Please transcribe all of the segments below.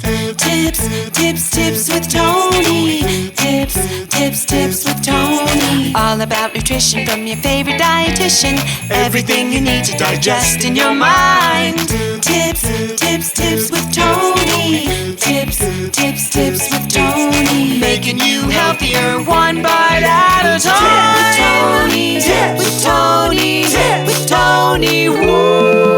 Tips with Tony. Tips with Tony. All about nutrition from your favorite dietitian. Everything you need to digest in your mind. Tips with Tony. Tips with Tony. Making you healthier one bite at a time. With Tony. Woo.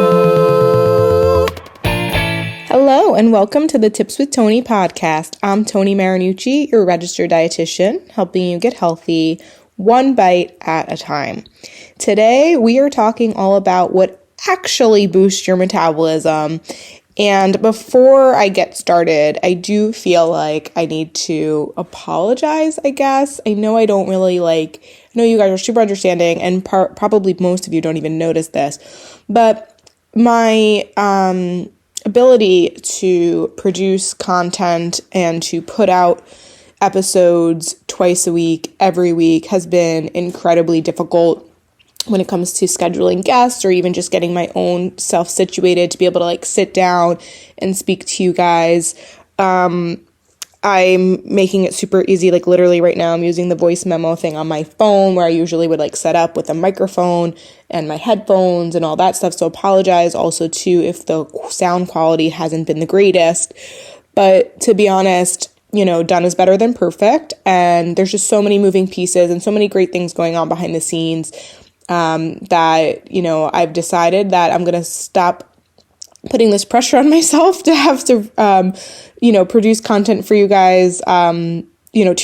Hello and welcome to the Tips with Tony podcast. I'm Tony Marinucci, your registered dietitian, helping you get healthy one bite at a time. Today we are talking all about what actually boosts your metabolism. And before I get started, I do feel like I need to apologize, I guess. I know I don't really I know you guys are super understanding and probably most of you don't even notice this, but my ability to produce content and to put out episodes twice a week, every week, has been incredibly difficult when it comes to scheduling guests or even just getting my own self situated to be able to sit down and speak to you guys. I'm making it super easy. Literally right now I'm using the voice memo thing on my phone where I usually would set up with a microphone and my headphones and all that stuff. So apologize also too if the sound quality hasn't been the greatest. But to be honest, done is better than perfect. And there's just so many moving pieces and so many great things going on behind the scenes that, I've decided that I'm going to stop putting this pressure on myself to have to, produce content for you guys, 2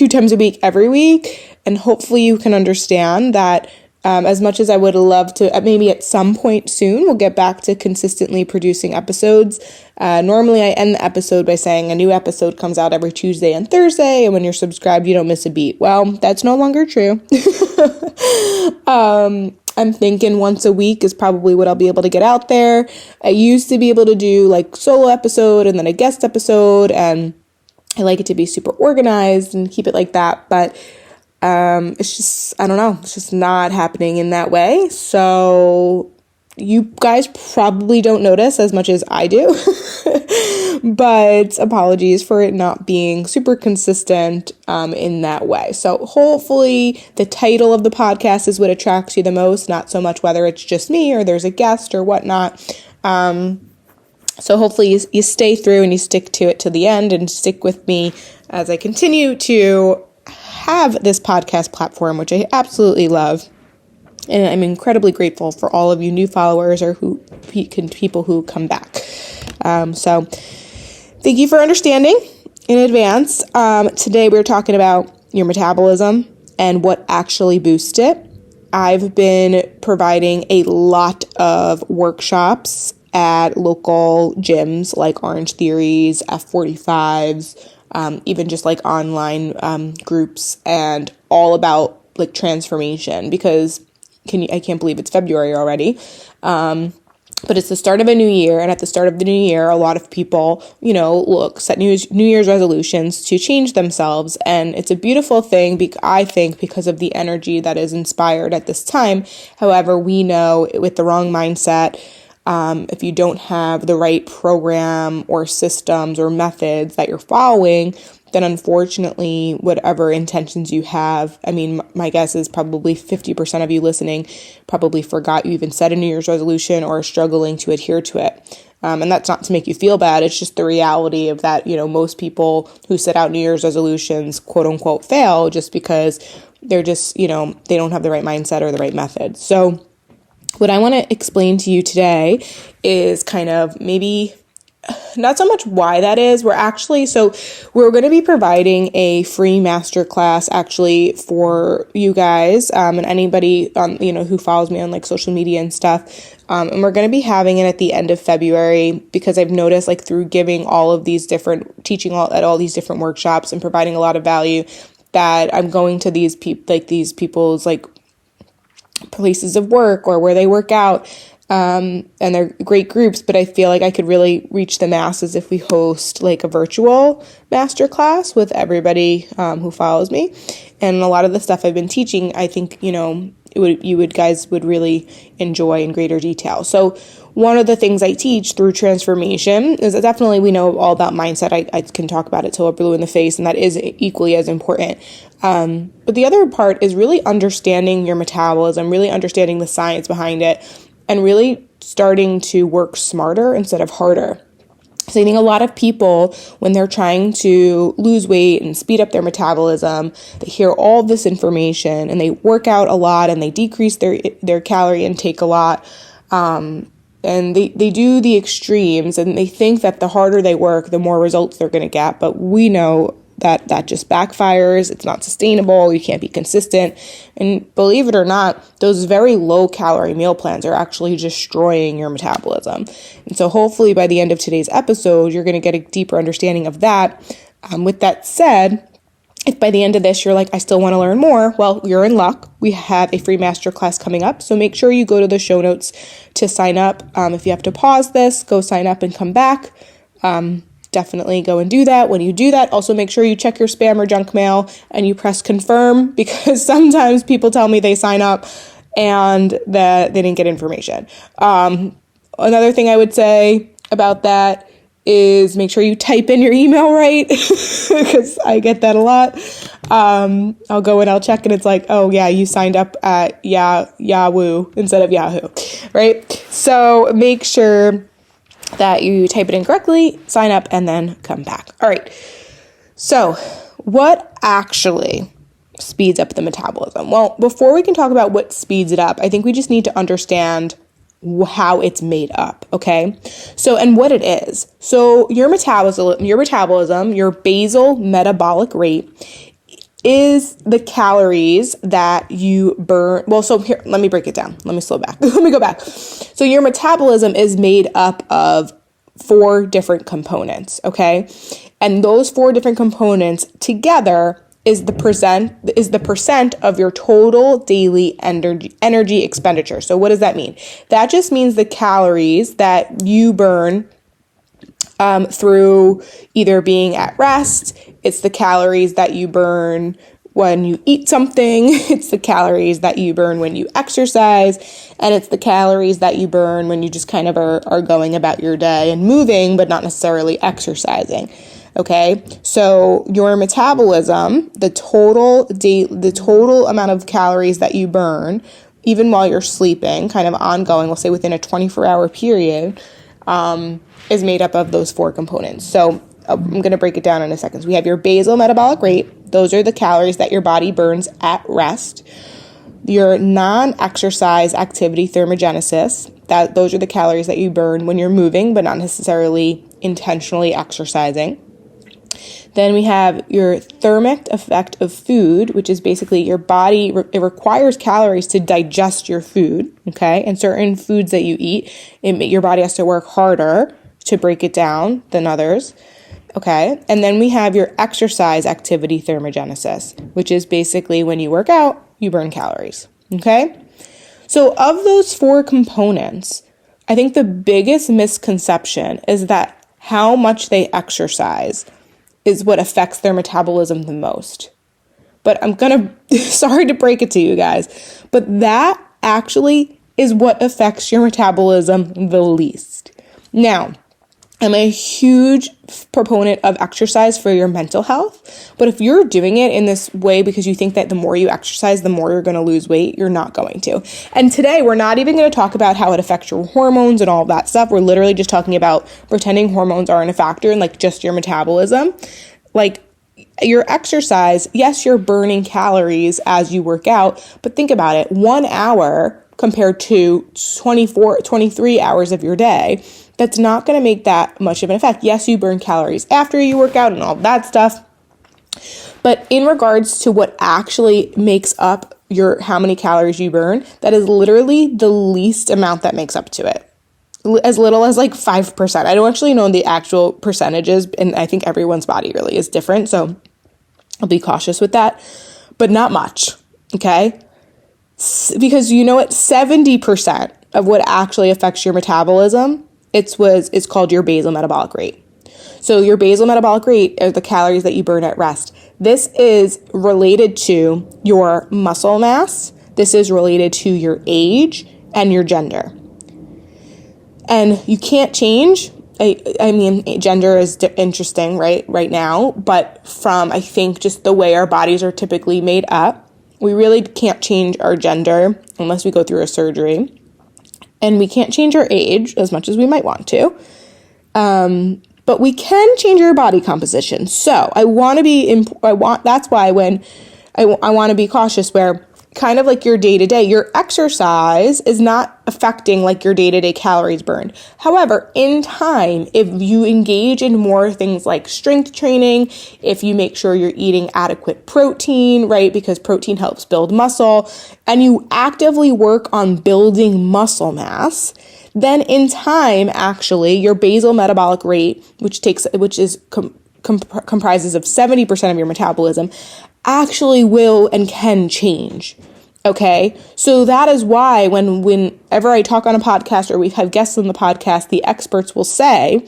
times a week, every week. And hopefully you can understand that as much as I would love to, maybe at some point soon, we'll get back to consistently producing episodes. Normally I end the episode by saying a new episode comes out every Tuesday and Thursday. And when you're subscribed, you don't miss a beat. Well, that's no longer true. I'm thinking once a week is probably what I'll be able to get out there. I used to be able to do solo episode and then a guest episode, and I like it to be super organized and keep it like that. But it's just, I don't know, it's just not happening in that way. So you guys probably don't notice as much as I do, but apologies for it not being super consistent in that way. So hopefully the title of the podcast is what attracts you the most, not so much whether it's just me or there's a guest or whatnot. So hopefully you stay through and you stick to it to the end and stick with me as I continue to have this podcast platform, which I absolutely love. And I'm incredibly grateful for all of you new followers or people who come back. So thank you for understanding in advance. Today we're talking about your metabolism and what actually boosts it. I've been providing a lot of workshops at local gyms like Orange Theories, F45s, even just online groups, and all about transformation because I can't believe it's February already. But it's the start of a new year. And at the start of the new year, a lot of people, set New Year's resolutions to change themselves. And it's a beautiful thing, I think, because of the energy that is inspired at this time. However, we know with the wrong mindset, if you don't have the right program or systems or methods that you're following, then unfortunately, whatever intentions you have, my guess is probably 50% of you listening probably forgot you even set a New Year's resolution or are struggling to adhere to it. And that's not to make you feel bad. It's just the reality of that, most people who set out New Year's resolutions, quote unquote, fail just because they're just, they don't have the right mindset or the right method. So what I want to explain to you today is kind of maybe not so much why that is. We're going to be providing a free masterclass actually for you guys and anybody who follows me on social media and stuff. And we're going to be having it at the end of February because I've noticed through giving teaching at all these different workshops and providing a lot of value that I'm going to these people's places of work or where they work out. And they're great groups, but I feel like I could really reach the masses if we host a virtual masterclass with everybody who follows me. And a lot of the stuff I've been teaching, I think, you guys would really enjoy in greater detail. So one of the things I teach through transformation is that definitely we know all about mindset. I can talk about it till we're blue in the face, and that is equally as important. But the other part is really understanding your metabolism, really understanding the science behind it, and really starting to work smarter instead of harder. So I think a lot of people, when they're trying to lose weight and speed up their metabolism, they hear all this information and they work out a lot and they decrease their calorie intake a lot. And they do the extremes and they think that the harder they work, the more results they're going to get. But we know that just backfires. It's not sustainable. You can't be consistent. And believe it or not, those very low calorie meal plans are actually destroying your metabolism. And so hopefully by the end of today's episode, you're going to get a deeper understanding of that. With that said, if by the end of this, you're like, I still want to learn more, well, you're in luck. We have a free masterclass coming up. So make sure you go to the show notes to sign up. If you have to pause this, go sign up and come back. Definitely go and do that. When you do that, also make sure you check your spam or junk mail and you press confirm, because sometimes people tell me they sign up and that they didn't get information. Another thing I would say about that is make sure you type in your email right, because I get that a lot. I'll go and I'll check and it's like, oh yeah, you signed up at Yahoo instead of Yahoo, right? So make sure that you type it in correctly, sign up, and then come back. All right. So what actually speeds up the metabolism? Well, before we can talk about what speeds it up, I think we just need to understand how it's made up, okay? So, and what it is. So your metabolism, your basal metabolic rate is the calories that you burn. Well, so here, let me break it down. Let me slow back. Let me go back. So your metabolism is made up of 4 different components, okay? And those 4 different components together is the percent of your total daily energy expenditure. So what does that mean? That just means the calories that you burn through either being at rest. It's the calories that you burn when you eat something. It's the calories that you burn when you exercise. And it's the calories that you burn when you just kind of are going about your day and moving, but not necessarily exercising. Okay, so your metabolism, the total amount of calories that you burn, even while you're sleeping, kind of ongoing, we'll say within a 24-hour period, is made up of those 4 components. So I'm going to break it down in a second. So we have your basal metabolic rate. Those are the calories that your body burns at rest. Your non-exercise activity thermogenesis, those are the calories that you burn when you're moving, but not necessarily intentionally exercising. Then we have your thermic effect of food, which is basically your body, it requires calories to digest your food, okay? And certain foods that you eat, your body has to work harder to break it down than others, okay? And then we have your exercise activity thermogenesis, which is basically when you work out, you burn calories, okay? So of those 4 components, I think the biggest misconception is that how much they exercise is what affects their metabolism the most. But I'm sorry to break it to you guys, but that actually is what affects your metabolism the least. Now, I'm a huge proponent of exercise for your mental health, but if you're doing it in this way because you think that the more you exercise, the more you're going to lose weight, you're not going to. And today, we're not even going to talk about how it affects your hormones and all of that stuff. We're literally just talking about pretending hormones aren't a factor and like just your metabolism. Like your exercise, yes, you're burning calories as you work out, but think about it, 1 hour compared to 23 hours of your day, that's not going to make that much of an effect. Yes, you burn calories after you work out and all that stuff, but in regards to what actually makes up how many calories you burn, that is literally the least amount that makes up to it. As little as like 5%. I don't actually know the actual percentages, and I think everyone's body really is different, so I'll be cautious with that, but not much, okay? Because you know what, 70% of what actually affects your metabolism, it's called your basal metabolic rate. So your basal metabolic rate are the calories that you burn at rest. This is related to your muscle mass. This is related to your age and your gender. And you can't change. I mean, gender is interesting, right now, but from, I think, just the way our bodies are typically made up, we really can't change our gender unless we go through a surgery. And we can't change our age as much as we might want to. But we can change our body composition. So that's why when I want to be cautious where kind of like your day-to-day, your exercise is not affecting like your day-to-day calories burned. However, in time, if you engage in more things like strength training, if you make sure you're eating adequate protein, right? Because protein helps build muscle, and you actively work on building muscle mass, then in time, actually, your basal metabolic rate, which comprises of 70% of your metabolism, actually will and can change. Okay, so that is why whenever I talk on a podcast or we have guests on the podcast, the experts will say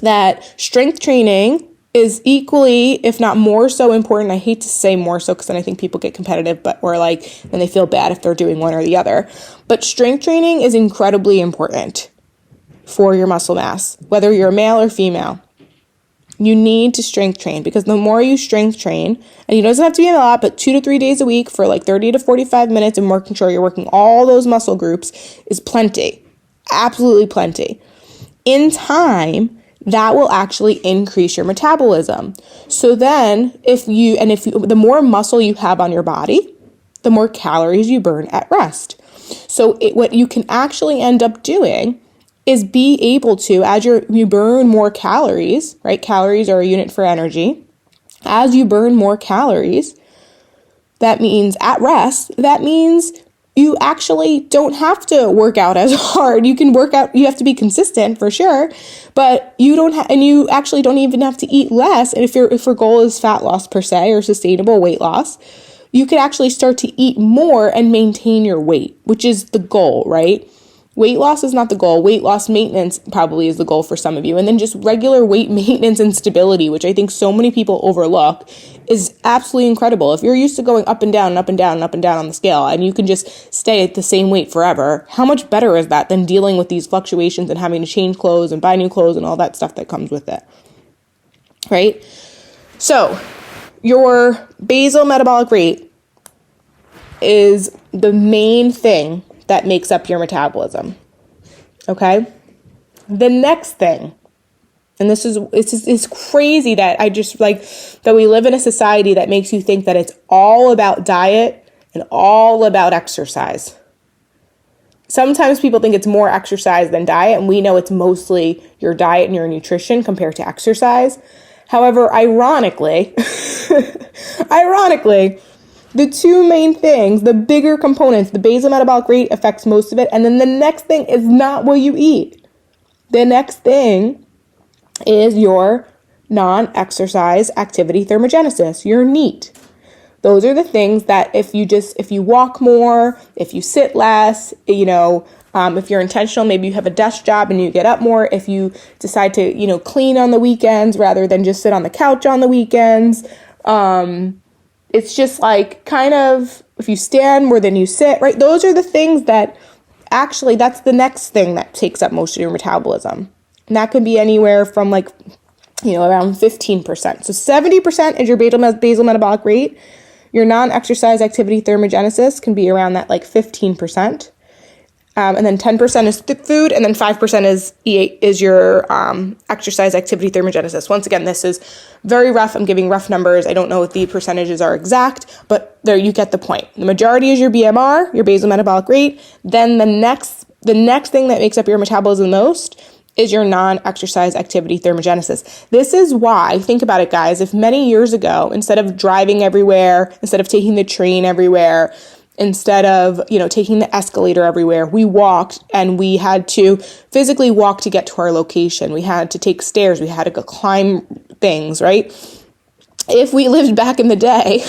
that strength training is equally, if not more so important. I hate to say more so because then I think people get competitive, or like, and they feel bad if they're doing one or the other. But strength training is incredibly important for your muscle mass, whether you're a male or female. You need to strength train because the more you strength train, and it doesn't have to be a lot, but 2 to 3 days a week for like 30 to 45 minutes and making sure you're working all those muscle groups is plenty. Absolutely plenty. In time, that will actually increase your metabolism. So then the more muscle you have on your body, the more calories you burn at rest. So what you can actually end up doing is be able to, as you burn more calories, right? Calories are a unit for energy. As you burn more calories, that means at rest, that means you actually don't have to work out as hard. You can work out, you have to be consistent for sure, but you actually don't even have to eat less. And if your goal is fat loss per se or sustainable weight loss, you could actually start to eat more and maintain your weight, which is the goal, right? Weight loss is not the goal. Weight loss maintenance probably is the goal for some of you. And then just regular weight maintenance and stability, which I think so many people overlook, is absolutely incredible. If you're used to going up and down and up and down and up and down on the scale and you can just stay at the same weight forever, how much better is that than dealing with these fluctuations and having to change clothes and buy new clothes and all that stuff that comes with it, right? So your basal metabolic rate is the main thing that makes up your metabolism. Okay? The next thing, and it's crazy that I just like that we live in a society that makes you think that it's all about diet and all about exercise. Sometimes people think it's more exercise than diet, and we know it's mostly your diet and your nutrition compared to exercise. However, ironically, the two main things, the bigger components, the basal metabolic rate affects most of it. And then the next thing is not what you eat. The next thing is your non-exercise activity thermogenesis, your NEAT. Those are the things that if you walk more, if you sit less, if you're intentional, maybe you have a desk job and you get up more, if you decide to, clean on the weekends rather than just sit on the couch on the weekends, it's just like kind of if you stand more than you sit, right? Those are the things that actually, that's the next thing that takes up most of your metabolism. And that could be anywhere from around 15%. So 70% is your basal metabolic rate. Your non-exercise activity thermogenesis can be around that 15%. And then 10% is food, and then 5% is your exercise activity thermogenesis. Once again, this is very rough. I'm giving rough numbers. I don't know if the percentages are exact, but there you get the point. The majority is your BMR, your basal metabolic rate. Then the next thing that makes up your metabolism the most is your non-exercise activity thermogenesis. This is why, think about it, guys, if many years ago, instead of driving everywhere, instead of taking the train everywhere, instead of, taking the escalator everywhere, we walked, and we had to physically walk to get to our location. We had to take stairs. We had to go climb things, right? If we lived back in the day,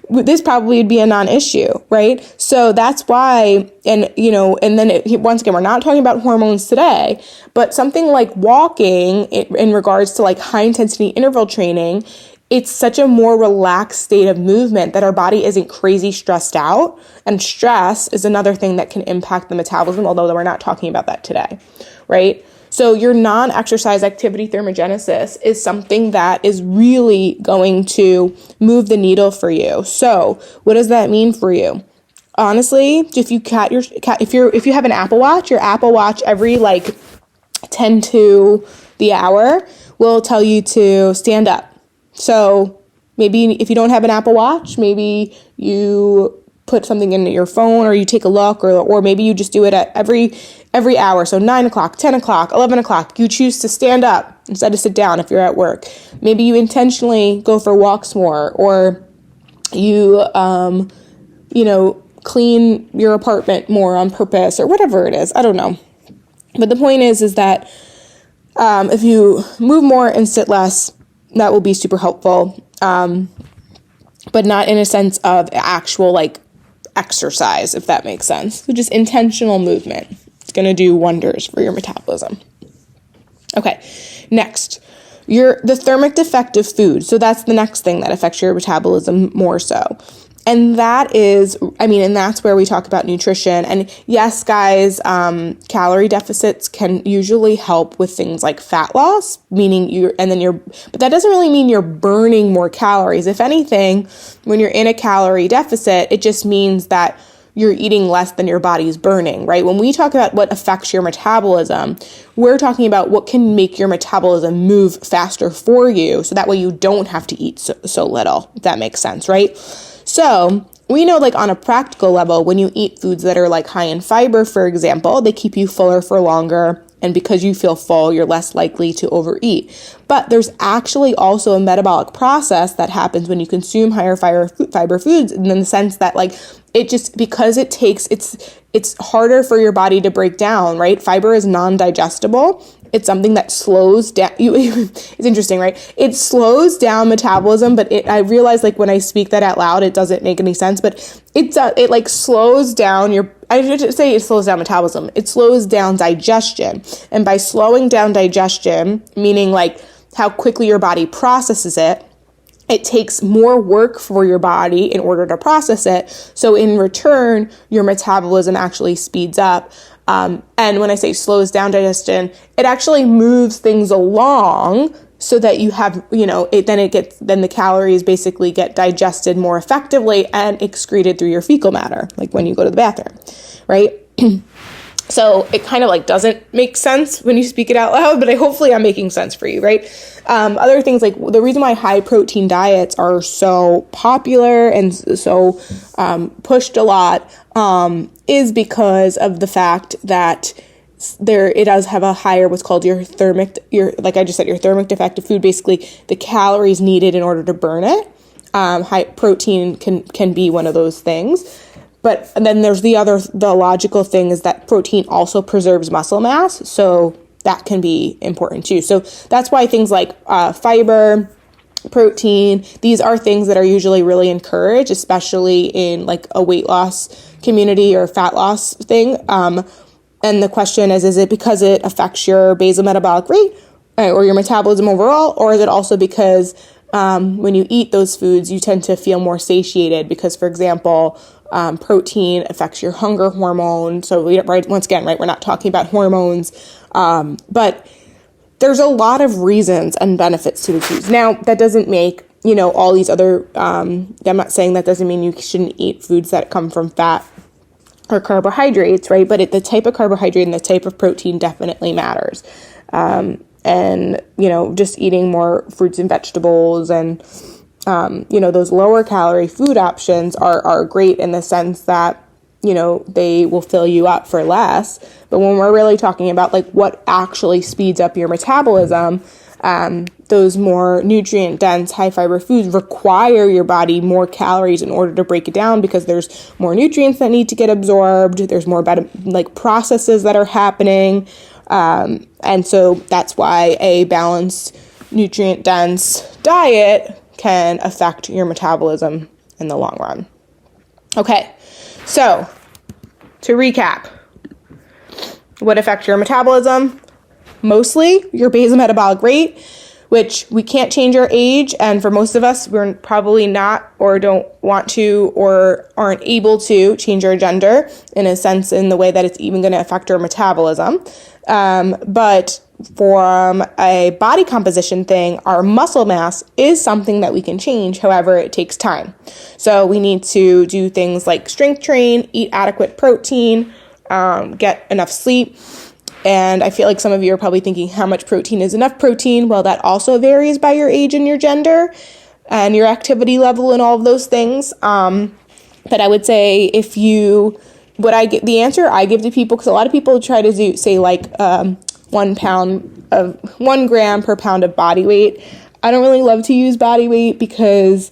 this probably would be a non-issue, right? So that's why, and then once again, we're not talking about hormones today, but something like walking in regards to high intensity interval training it's such a more relaxed state of movement that our body isn't crazy stressed out. And stress is another thing that can impact the metabolism, although we're not talking about that today, right? So your non-exercise activity thermogenesis is something that is really going to move the needle for you. So what does that mean for you? Honestly, if you have an Apple Watch, your Apple Watch every 10 to the hour will tell you to stand up. So maybe if you don't have an Apple Watch, maybe you put something in your phone, or you take a look, or maybe you just do it at every hour. So 9 o'clock, 10 o'clock, 11 o'clock, you choose to stand up instead of sit down if you're at work. Maybe you intentionally go for walks more, or you, clean your apartment more on purpose, or whatever it is. I don't know. But the point is that if you move more and sit less, that will be super helpful, but not in a sense of actual exercise, if that makes sense. So just intentional movement. It's going to do wonders for your metabolism. Okay, next, the thermic defect of food. So that's the next thing that affects your metabolism more so. And that's where we talk about nutrition. And yes, guys, calorie deficits can usually help with things like fat loss, but that doesn't really mean you're burning more calories. If anything, when you're in a calorie deficit, it just means that you're eating less than your body's burning, right? When we talk about what affects your metabolism, we're talking about what can make your metabolism move faster for you, so that way you don't have to eat so little, if that makes sense, right? So we know on a practical level, when you eat foods that are high in fiber, for example, they keep you fuller for longer. And because you feel full, you're less likely to overeat. But there's actually also a metabolic process that happens when you consume higher fiber foods, in the sense that it's harder for your body to break down, right? Fiber is non-digestible. It's something that slows down. It's interesting, right? It slows down metabolism, but I realize when I speak that out loud, it doesn't make any sense. But it slows down it slows down metabolism. It slows down digestion, and by slowing down digestion, meaning how quickly your body processes it, it takes more work for your body in order to process it. So in return, your metabolism actually speeds up. And when I say slows down digestion, it actually moves things along so that you have, then the calories basically get digested more effectively and excreted through your fecal matter, when you go to the bathroom, right? So it kind of doesn't make sense when you speak it out loud, but hopefully I'm making sense for you, right? Other things the reason why high protein diets are so popular and so pushed a lot is because of the fact that it does have a higher what's called your thermic defect of food, basically the calories needed in order to burn it. High protein can be one of those things. But then there's the logical thing is that protein also preserves muscle mass. So that can be important too. So that's why things like fiber, protein, these are things that are usually really encouraged, especially in a weight loss community or fat loss thing. And the question is it because it affects your basal metabolic rate or your metabolism overall? Or is it also because when you eat those foods, you tend to feel more satiated? Because, for example, protein affects your hunger hormone. So once again, we're not talking about hormones, but there's a lot of reasons and benefits to the foods. Now, that doesn't make, all these other, I'm not saying that doesn't mean you shouldn't eat foods that come from fat or carbohydrates, right? But the type of carbohydrate and the type of protein definitely matters. And, just eating more fruits and vegetables and, those lower calorie food options are great in the sense that, they will fill you up for less. But when we're really talking about what actually speeds up your metabolism, those more nutrient dense, high fiber foods require your body more calories in order to break it down, because there's more nutrients that need to get absorbed. There's more processes that are happening. And so that's why a balanced, nutrient dense diet can affect your metabolism in the long run. Okay, so to recap, what affects your metabolism? Mostly your basal metabolic rate, which we can't change our age. And for most of us, we're probably not or don't want to or aren't able to change our gender in a sense in the way that it's even going to affect our metabolism. But from a body composition thing, our muscle mass is something that we can change. However, it takes time. So we need to do things like strength train, eat adequate protein, get enough sleep. And I feel like some of you are probably thinking, how much protein is enough protein? Well, that also varies by your age and your gender and your activity level and all of those things. But I would say the answer I give to people, because a lot of people try to say like 1 gram per pound of body weight. I don't really love to use body weight because,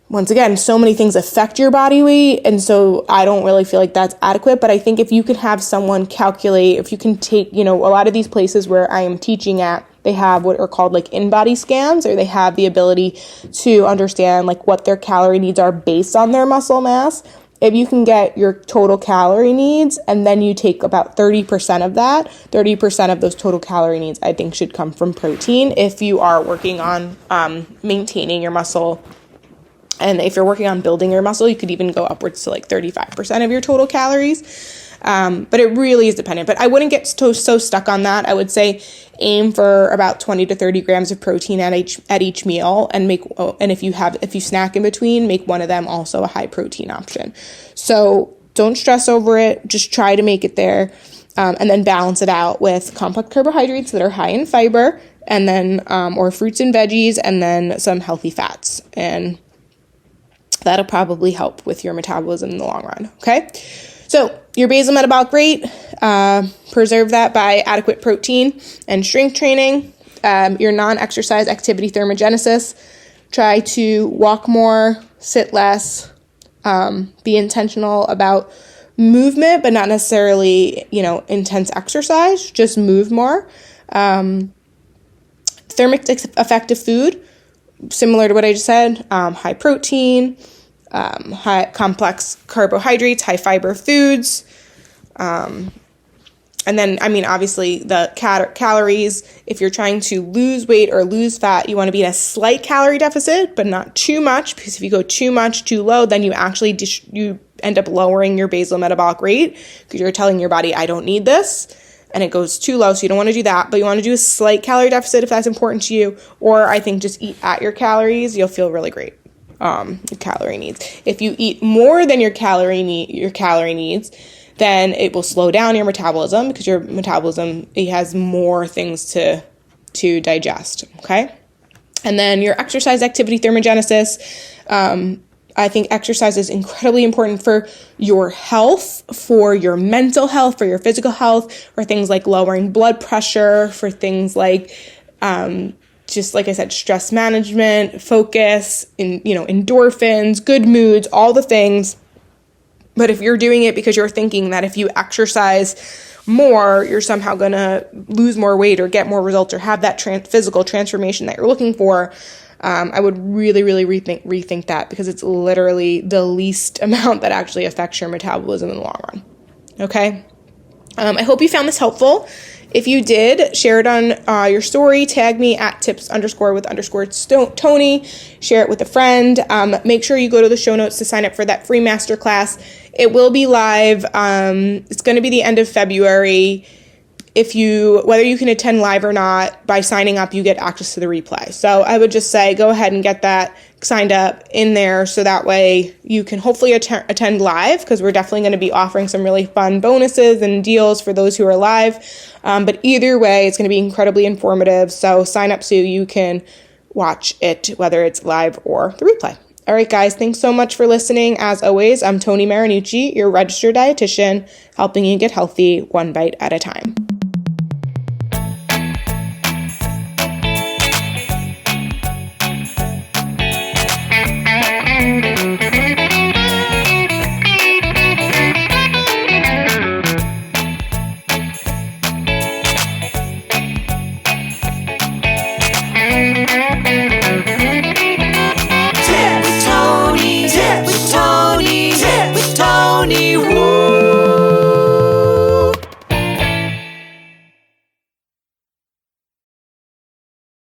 once again, so many things affect your body weight, and so I don't really feel like that's adequate. But I think if you can have someone calculate, if you can take, a lot of these places where I am teaching at, they have what are called like in-body scans, or they have the ability to understand like what their calorie needs are based on their muscle mass. If you can get your total calorie needs and then you take about 30% of that, 30% of those total calorie needs, I think should come from protein if you are working on maintaining your muscle. And if you're working on building your muscle, you could even go upwards to like 35% of your total calories. But it really is dependent. But I wouldn't get so stuck on that. I would say aim for about 20 to 30 grams of protein at each meal, and if you snack in between, make one of them also a high protein option. So don't stress over it. Just try to make it there, and then balance it out with complex carbohydrates that are high in fiber, and then or fruits and veggies, and then some healthy fats, and that'll probably help with your metabolism in the long run. Okay. So your basal metabolic rate, preserve that by adequate protein and strength training. Your non-exercise activity thermogenesis, try to walk more, sit less, be intentional about movement, but not necessarily, intense exercise, just move more. Thermic effective food, similar to what I just said, high protein, high complex carbohydrates, high fiber foods. And then, obviously the calories, if you're trying to lose weight or lose fat, you want to be in a slight calorie deficit, but not too much, because if you go too much, too low, then you actually, you end up lowering your basal metabolic rate, because you're telling your body, I don't need this, and it goes too low. So you don't want to do that, but you want to do a slight calorie deficit if that's important to you, or I think just eat at your calories. You'll feel really great. Your calorie needs. If you eat more than your calorie needs, then it will slow down your metabolism, because your metabolism, it has more things to digest. Okay. And then your exercise activity thermogenesis. I think exercise is incredibly important for your health, for your mental health, for your physical health, for things like lowering blood pressure, for things like, just like I said, stress management, focus, endorphins, good moods, all the things. But if you're doing it because you're thinking that if you exercise more, you're somehow going to lose more weight or get more results or have that physical transformation that you're looking for, I would really, really rethink that, because it's literally the least amount that actually affects your metabolism in the long run. Okay? I hope you found this helpful. If you did, share it on your story. Tag me at tips_with_Tony. Share it with a friend. Make sure you go to the show notes to sign up for that free masterclass. It will be live. It's going to be the end of February. Whether you can attend live or not, by signing up, you get access to the replay. So I would just say, go ahead and get that signed up in there, so that way you can hopefully attend live, because we're definitely going to be offering some really fun bonuses and deals for those who are live. But either way, it's going to be incredibly informative. So sign up so you can watch it, whether it's live or the replay. All right, guys, thanks so much for listening. As always, I'm Tony Marinucci, your registered dietitian, helping you get healthy one bite at a time.